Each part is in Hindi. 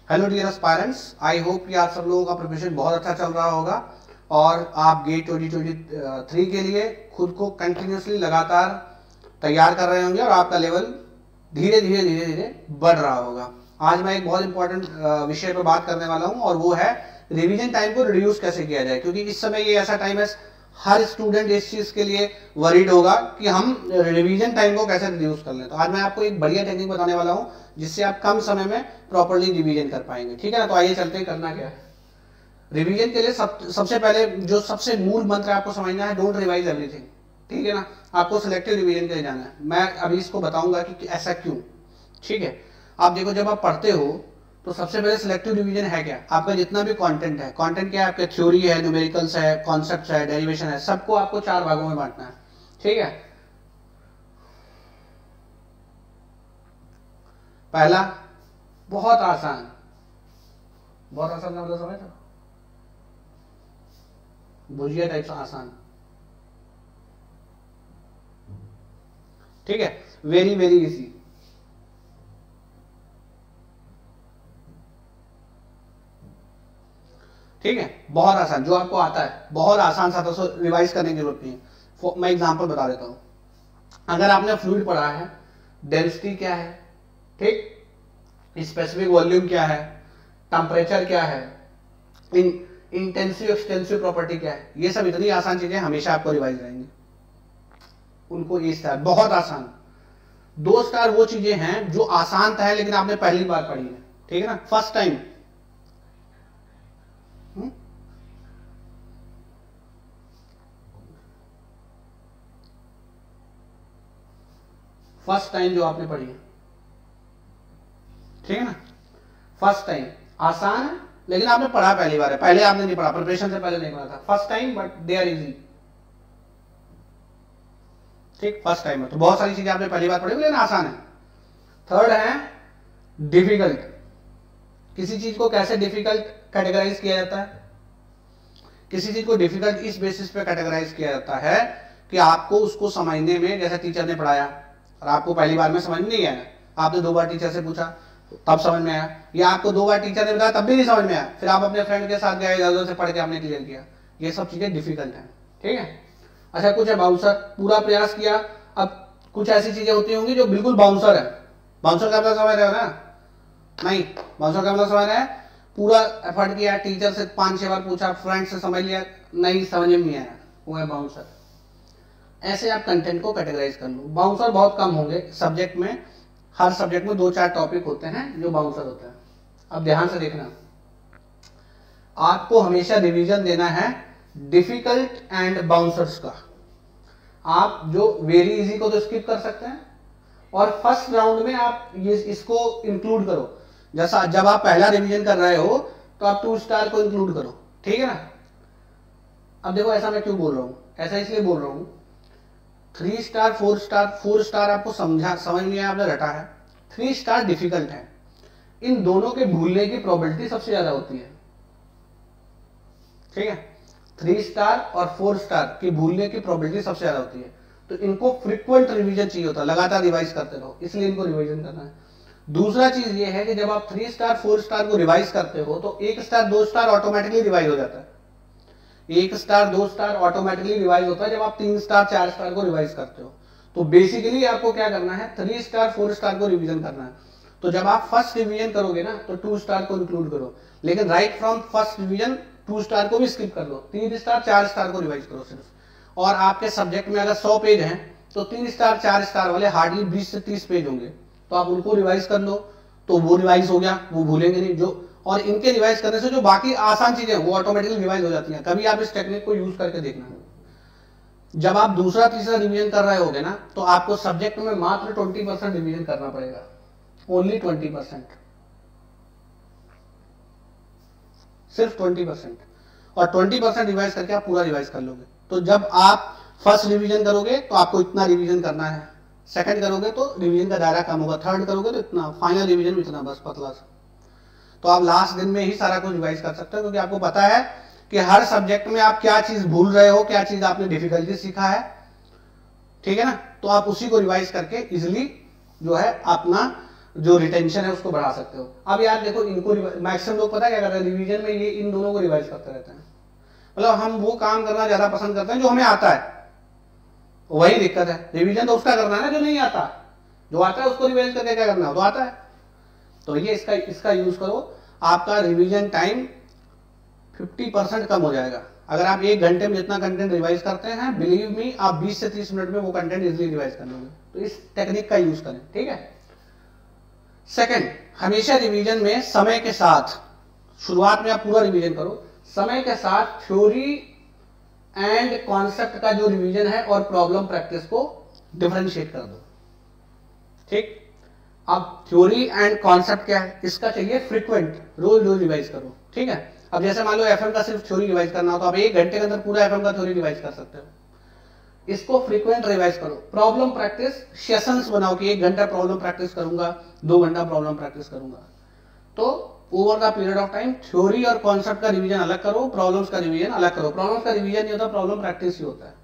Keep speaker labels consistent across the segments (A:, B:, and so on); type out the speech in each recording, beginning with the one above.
A: Hello dear aspirants, I hope कि आप सब लोगों का प्रिपरेशन बहुत अच्छा चल रहा होगा और आप गेट 2023 के लिए खुद को कंटिन्यूसली लगातार तैयार कर रहे होंगे और आपका लेवल धीरे धीरे धीरे धीरे बढ़ रहा होगा। आज मैं एक बहुत इंपॉर्टेंट विषय पर बात करने वाला हूं और वो है रिवीजन टाइम को रिड्यूस कैसे किया जाए, क्योंकि इस समय ये ऐसा टाइम है हर स्टूडेंट इस चीज के लिए वरीड होगा कि हम रिवीजन टाइम को कैसे रिड्यूस कर लें। तो आज मैं आपको एक बढ़िया टेक्निक बताने वाला हूं जिससे आप कम समय में प्रॉपर्ली रिवीजन कर पाएंगे। ठीक है ना, तो आइए चलते हैं करना क्या है। रिवीजन के लिए सबसे पहले जो सबसे मूल मंत्र आपको समझना है, डोंट रिवाइज एवरीथिंग। ठीक है ना, आपको सिलेक्टिव रिवीजन के लिए जाना है। मैं अभी इसको बताऊंगा कि ऐसा क्यों। ठीक है, आप देखो जब आप पढ़ते हो तो सबसे पहले सिलेक्टिव रिवीजन है क्या, आपका जितना भी कंटेंट है, कंटेंट क्या है, आपके थ्योरी है, न्यूमेरिकल्स है, कॉन्सेप्ट्स है, डेरिवेशन है, सबको आपको 4 भागों में बांटना है। ठीक है, पहला बहुत आसान का मतलब समझ लो, भुजिया टाइप आसान। ठीक है, वेरी वेरी इजी। ठीक है, बहुत आसान, जो आपको आता है बहुत आसान सा, तो रिवाइज करने की जरूरत नहीं है। मैं एग्जांपल बता देता हूं। अगर आपने फ्लूइड पढ़ा है, डेंसिटी क्या है, ठीक, स्पेसिफिक वॉल्यूम क्या है, टेम्परेचर क्या है, इंटेंसिव एक्सटेंसिव प्रॉपर्टी क्या है, ये सब इतनी आसान चीजें हमेशा आपको रिवाइज रहेंगी। उनको ए स्टार, बहुत आसान। 2 स्टार वो चीजें हैं जो आसान था लेकिन आपने पहली बार पढ़ी है। ठीक है ना, फर्स्ट टाइम। फर्स्ट टाइम जो आपने पढ़ी है, ठीक है ना, फर्स्ट टाइम आसान है लेकिन आपने पढ़ा पहली बार है, पहले आपने नहीं पढ़ा, प्रिपरेशन से पहले नहीं पढ़ा था। First time but they are easy. ठीक, फर्स्ट टाइम है तो बहुत सारी चीजें आपने पहली बार पढ़ी लेकिन आसान है। थर्ड है डिफिकल्ट। किसी चीज को कैसे डिफिकल्ट कैटेगराइज किया जाता है, किसी चीज को डिफिकल्ट इस बेसिस पे कैटेगराइज किया जाता है कि आपको उसको समझने में, जैसे टीचर ने पढ़ाया और आपको पहली बार में समझ नहीं आया, आपने 2 बार टीचर से पूछा तब समझ में आया, या आपको 2 बार टीचर ने बताया तब भी नहीं समझ में आया, फिर आप अपने फ्रेंड के साथ गए, इधर से पढ़ के आपने क्लियर किया। ये सब चीजें डिफिकल्ट है। ठीक है, अच्छा कुछ है बाउंसर, पूरा प्रयास किया। अब कुछ ऐसी चीजें होती होंगी जो बिल्कुल बाउंसर है। बाउंसर का मतलब समझ रहे हो ना? नहीं, बाउंसर का मतलब समझ रहे हैं, पूरा एफर्ट किया, टीचर से 5-6 बार पूछा, फ्रेंड से समझ लिया, नहीं समझ में नहीं आया, वो है बाउंसर। ऐसे आप कंटेंट को कैटेगराइज कर लो। बाउंसर बहुत कम होंगे सब्जेक्ट में, हर सब्जेक्ट में 2-4 टॉपिक होते हैं जो बाउंसर होते हैं। अब ध्यान से देखना, आपको हमेशा रिवीजन देना है डिफिकल्ट एंड बाउंसर्स का। आप जो वेरी इजी को तो स्किप कर सकते हैं और फर्स्ट राउंड में आप ये इसको इंक्लूड करो। जैसा जब आप पहला रिवीजन कर रहे हो तो आप 2 स्टार को इंक्लूड करो। ठीक है ना। अब देखो ऐसा मैं क्यों बोल रहा हूं, ऐसा इसलिए बोल रहा हूं, 3 स्टार 4 स्टार, 4 स्टार आपको समझ में आया, आपने रटा है, 3 स्टार डिफिकल्ट है। इन दोनों के भूलने की प्रोबेबिलिटी सबसे ज्यादा होती है। ठीक है, 3 स्टार और 4 स्टार की भूलने की प्रोबेबिलिटी सबसे ज्यादा होती है, तो इनको फ्रीक्वेंट रिवीजन चाहिए होता है, लगातार रिवाइज करते रहो, इसलिए इनको रिवीजन करना है। दूसरा चीज ये है कि जब आप 3 स्टार 4 स्टार को रिवाइज करते हो तो 1 स्टार 2 स्टार ऑटोमेटिकली रिवाइज हो जाता है। 1 स्टार 2 स्टार ऑटोमेटिकली रिवाइज होता है जब आप 3 स्टार 4 स्टार को रिवाइज करते हो। तो बेसिकली आपको क्या करना है, 3 स्टार 4 स्टार को रिवीजन करना है। तो जब आप फर्स्ट रिवीजन करोगे ना तो 2 स्टार को इंक्लूड करो, लेकिन right from first revision 2 star को भी स्किप कर लो, 3 स्टार 4 स्टार को रिवाइज करो सिर्फ। और आपके सब्जेक्ट में अगर 100 पेज हैं तो 3 स्टार 4 स्टार वाले हार्डली 20 से 30 पेज होंगे, तो आप उनको रिवाइज कर लो, तो वो रिवाइज हो गया, वो भूलेंगे नहीं जो। और इनके रिवाइज करने से जो बाकी आसान चीजें वो ऑटोमेटिकली रिवाइज हो जाती हैं। कभी आप इस टेक्निक को यूज करके देखना। जब आप दूसरा तीसरा रिवीजन कर रहे होगे ना तो आपको सब्जेक्ट में मात्र 20% रिवीजन करना पड़ेगा, ओनली 20%, सिर्फ 20%, और 20% रिवाइज करके आप पूरा रिवाइज कर लोगे। तो जब आप फर्स्ट रिवीजन करोगे तो आपको इतना रिवीजन करना है, सेकंड करोगे तो रिवीजन का दायरा कम होगा, थर्ड करोगे तो इतना, फाइनल रिवीजन भी इतना, बस पतला सा। तो आप लास्ट दिन में ही सारा कुछ रिवाइज कर सकते हो, क्योंकि आपको पता है कि हर सब्जेक्ट में आप क्या चीज भूल रहे हो, क्या चीज आपने डिफिकल्टी सीखा है। ठीक है ना, तो आप उसी को रिवाइज करके इजिली जो है अपना जो रिटेंशन है उसको बढ़ा सकते हो। अब यार देखो, इनको मैक्सिमम लोग पता क्या करते हैं, रिवीजन में ये इन दोनों को रिवाइज करते रहते हैं। मतलब हम वो काम करना ज्यादा पसंद करते हैं जो हमें आता है, वही दिक्कत है। रिवीजन तो उसका करना है ना जो नहीं आता, जो आता है उसको रिवाइज करके क्या करना है, तो आता है। तो ये इसका यूज करो, आपका रिवीजन टाइम 50% कम हो जाएगा। अगर आप 1 घंटे में जितना कंटेंट रिवाइज करते हैं, बिलीव मी आप 20 से 30 मिनट में वो कंटेंट इजीली रिवाइज कर लोगे। तो इस टेक्निक का यूज करें, ठीक है। सेकंड, हमेशा रिवीजन में समय के साथ, शुरुआत में आप पूरा रिवीजन करो, समय के साथ थ्योरी एंड कॉन्सेप्ट का जो रिवीजन है और प्रॉब्लम प्रैक्टिस को डिफरेंशिएट कर दो, ठीक। अब थ्योरी एंड कॉन्सेप्ट क्या है, इसका चाहिए फ्रीक्वेंट, रोज रोज रिवाइज करो, ठीक है। अब जैसे मान लो एफएम का सिर्फ थ्योरी रिवाइज करना हो तो आप 1 घंटे के अंदर पूरा एफएम का थ्योरी रिवाइज कर सकते हो। इसको फ्रीक्वेंट रिवाइज करो। प्रॉब्लम प्रैक्टिस सेशंस बनाओ कि 1 घंटा प्रॉब्लम प्रैक्टिस करूंगा, 2 घंटा प्रॉब्लम प्रैक्टिस करूंगा। तो over the period of time theory और कॉन्सेप्ट का रिवीजन अलग करो, प्रॉब्लम्स का रिवीजन अलग करो। प्रॉब्लम्स का रिवीजन नहीं होता, प्रॉब्लम प्रैक्टिस ही होता है,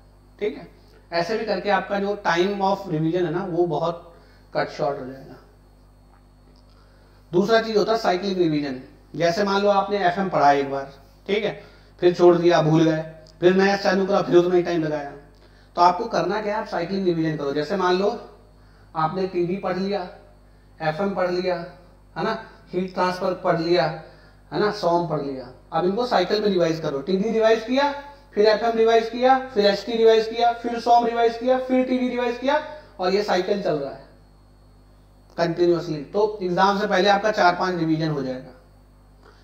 A: ठीक है। ऐसे भी करके आपका जो टाइम ऑफ रिवीजन है ना वो बहुत कट शॉर्ट हो जाएगा। दूसरा चीज होता है साइक्लिक रिवीजन। जैसे मान लो आपने एफएम पढ़ा एक बार, ठीक है, फिर छोड़ दिया, भूल गए, फिर नया चालू करा, फिर उतना ही टाइम लगाया। तो आपको करना क्या है, आप साइक्लिक रिवीजन करो। जैसे मान लो आपने टीडी पढ़ लिया, एफएम पढ़ लिया, है ना, हीट ट्रांसफर पढ़ लिया, है ना, सॉम पढ़ लिया। अब इनको साइकिल में रिवाइज करो। टीडी रिवाइज किया, फिर एफएम रिवाइज किया, फिर एचटी रिवाइज किया, फिर सॉम रिवाइज किया, फिर टीडी रिवाइज किया, और ये साइकिल चल रहा है कंटिन्यूअसली। तो एग्जाम से पहले आपका 4-5 रिवीजन हो जाएगा।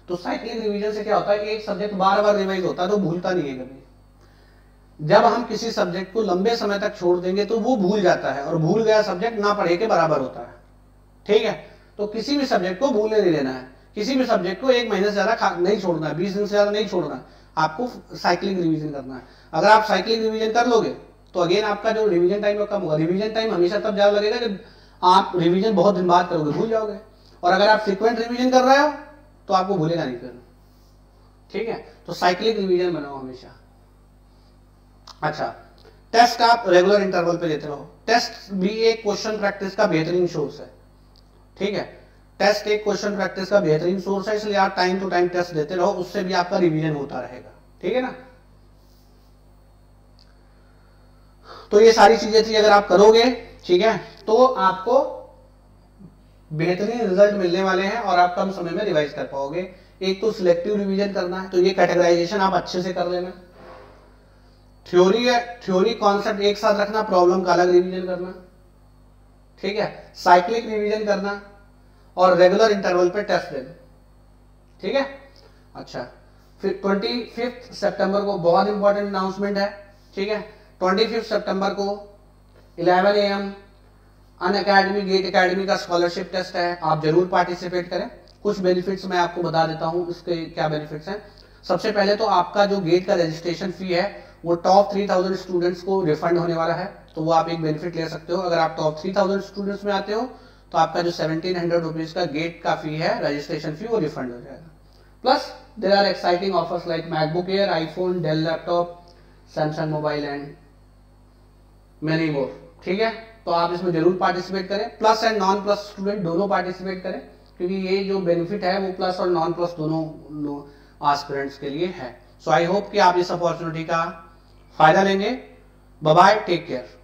A: तो साइक्लिक रिवीजन से क्या होता है, एक सब्जेक्ट बार बार रिवाइज होता है तो भूलता नहीं है कभी। जब हम किसी सब्जेक्ट को लंबे समय तक छोड़ देंगे तो वो भूल जाता है, और भूल गया सब्जेक्ट ना पढ़े के बराबर होता है, ठीक है। तो किसी भी सब्जेक्ट को भूलने नहीं देना है, किसी भी सब्जेक्ट को 1 महीने से ज्यादा नहीं छोड़ना है, 20 दिन से ज्यादा नहीं छोड़ना है, आपको साइक्लिक रिवीजन करना है। अगर आप साइक्लिक रिवीजन कर लोगे तो अगेन आपका जो रिवीजन टाइम कम होगा। रिवीजन टाइम हमेशा तब ज्यादा लगेगा जब आप रिवीजन बहुत दिन बाद करोगे, भूल जाओगे। और अगर आप फ्रीक्वेंट रिवीजन कर रहे हो तो आपको भूलेगा नहीं फिर, ठीक है। तो साइक्लिक रिवीजन बनाओ हमेशा। अच्छा, टेस्ट आप रेगुलर इंटरवल पे देते रहो। टेस्ट भी एक क्वेश्चन प्रैक्टिस का बेहतरीन सोर्स है, ठीक है। टेस्ट एक क्वेश्चन प्रैक्टिस का बेहतरीन सोर्स है, इसलिए आप टाइम टू टाइम टेस्ट देते रहो, उससे भी आपका रिवीजन होता रहेगा, ठीक है ना। तो ये सारी चीजें थी, अगर आप करोगे, ठीक है, तो आपको बेहतरीन रिजल्ट मिलने वाले हैं और आप कम समय में रिवाइज कर पाओगे। एक तो सिलेक्टिव रिवीजन करना है, तो ये कैटेगराइजेशन आप अच्छे से कर लेना। थ्योरी कॉन्सेप्ट एक साथ रखना, प्रॉब्लम का अलग रिवीजन करना, ठीक है। साइक्लिक रिवीजन करना और रेगुलर इंटरवल पे टेस्ट देना, ठीक है। अच्छा, फिर 25 सितंबर को बहुत इंपॉर्टेंट अनाउंसमेंट है, ठीक है। 25 सितंबर को 11 AM अनअकैडमी गेट अकेडमी का स्कॉलरशिप टेस्ट है, आप जरूर पार्टिसिपेट करें। कुछ बेनिफिट्स मैं आपको बता देता हूं, इसके क्या बेनिफिट्स हैं। सबसे पहले तो आपका जो गेट का रजिस्ट्रेशन फी है वो टॉप 3000 स्टूडेंट्स को रिफंड होने वाला है, तो वो आप एक बेनिफिट ले सकते हो। अगर आप टॉप 3000 स्टूडेंट्स में आते हो तो आपका जो 1700 रुपीज का गेट का फी है, रजिस्ट्रेशन फी, वो रिफंड हो जाएगा। Plus there are exciting offers like MacBook Air, iPhone, Dell laptop, Samsung mobile and many more, ठीक है। तो आप इसमें जरूर पार्टिसिपेट करें। Plus and non plus student दोनों पार्टिसिपेट करें, क्योंकि ये जो बेनिफिट है वो प्लस और नॉन प्लस दोनों एस्पिरेंट्स के लिए है। सो आई होप कि आप इस अपॉर्चुनिटी का फायदा लेंगे। Bye bye, take care.